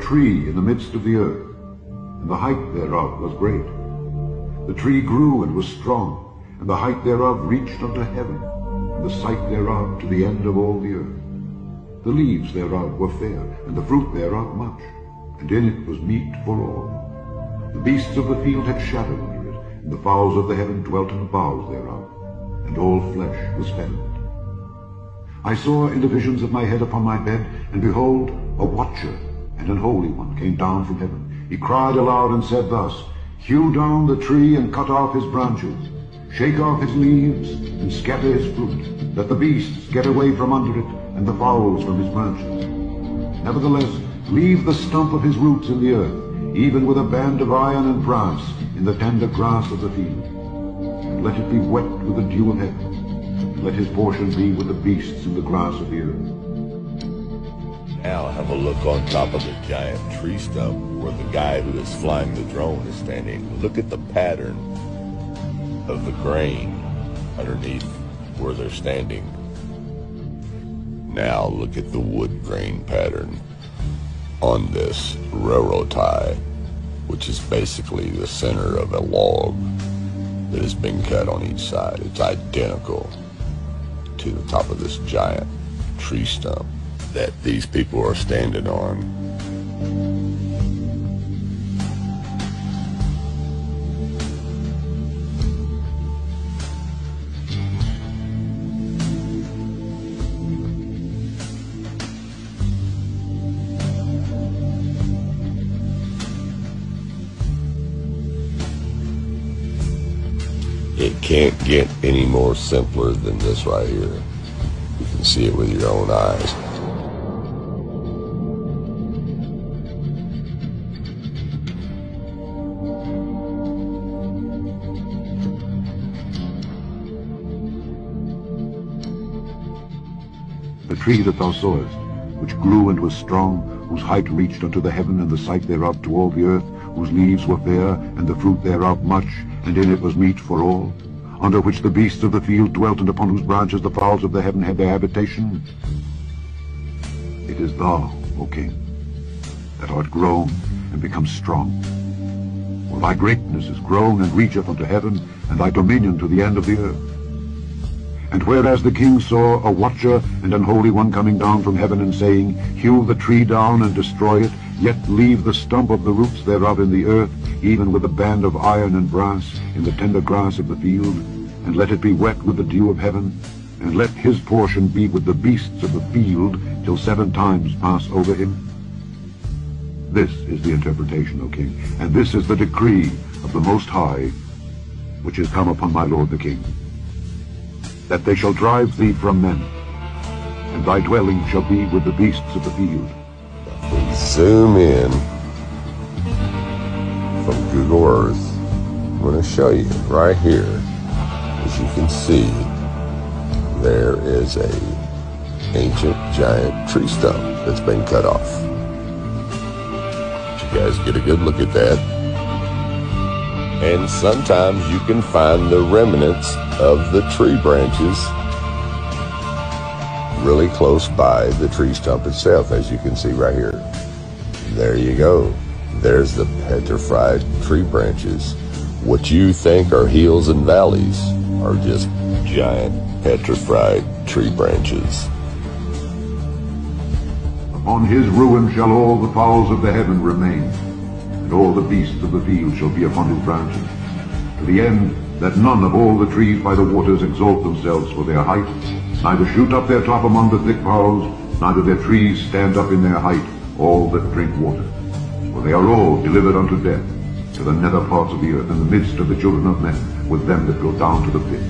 tree in the midst of the earth, and the height thereof was great. The tree grew and was strong, and the height thereof reached unto heaven, and the sight thereof to the end of all the earth. The leaves thereof were fair, and the fruit thereof much, and in it was meat for all. The beasts of the field had shadow under it, and the fowls of the heaven dwelt in the boughs thereof, and all flesh was fed of it. I saw in the visions of my head upon my bed, and behold, a watcher and an holy one came down from heaven. He cried aloud and said thus, Hew down the tree and cut off his branches, shake off his leaves and scatter his fruit. Let the beasts get away from under it, and the fowls from his branches. Nevertheless, leave the stump of his roots in the earth, even with a band of iron and brass in the tender grass of the field. And let it be wet with the dew of heaven, and let his portion be with the beasts in the grass of the earth. Now have a look on top of the giant tree stump where the guy who is flying the drone is standing. Look at the pattern of the grain underneath where they're standing. Now look at the wood grain pattern on this railroad tie, which is basically the center of a log that has been cut on each side. It's identical to the top of this giant tree stump that these people are standing on. It can't get any more simpler than this right here. You can see it with your own eyes. The tree that thou sawest, which grew and was strong, whose height reached unto the heaven, and the sight thereof to all the earth, whose leaves were fair, and the fruit thereof much, and in it was meat for all, under which the beasts of the field dwelt, and upon whose branches the fowls of the heaven had their habitation. It is thou, O king, that art grown and become strong. For thy greatness is grown and reacheth unto heaven, and thy dominion to the end of the earth. And whereas the king saw a watcher and an holy one coming down from heaven, and saying, Hew the tree down and destroy it, yet leave the stump of the roots thereof in the earth, even with a band of iron and brass in the tender grass of the field, and let it be wet with the dew of heaven, and let his portion be with the beasts of the field, till 7 times pass over him. This is the interpretation, O king, and this is the decree of the Most High, which is come upon my lord the king, that they shall drive thee from men, and thy dwelling shall be with the beasts of the field. If we zoom in from Google Earth, I'm going to show you right here. As you can see, there is a ancient giant tree stump that's been cut off. You guys get a good look at that. And sometimes you can find the remnants of the tree branches really close by the tree stump itself, as you can see right here. There you go. There's the petrified tree branches. What you think are hills and valleys are just giant petrified tree branches. Upon his ruin shall all the fowls of the heaven remain, and all the beasts of the field shall be upon his branches, to the end that none of all the trees by the waters exalt themselves for their height, neither shoot up their top among the thick boughs, neither their trees stand up in their height, all that drink water. For they are all delivered unto death, to the nether parts of the earth, in the midst of the children of men, with them that go down to the pit.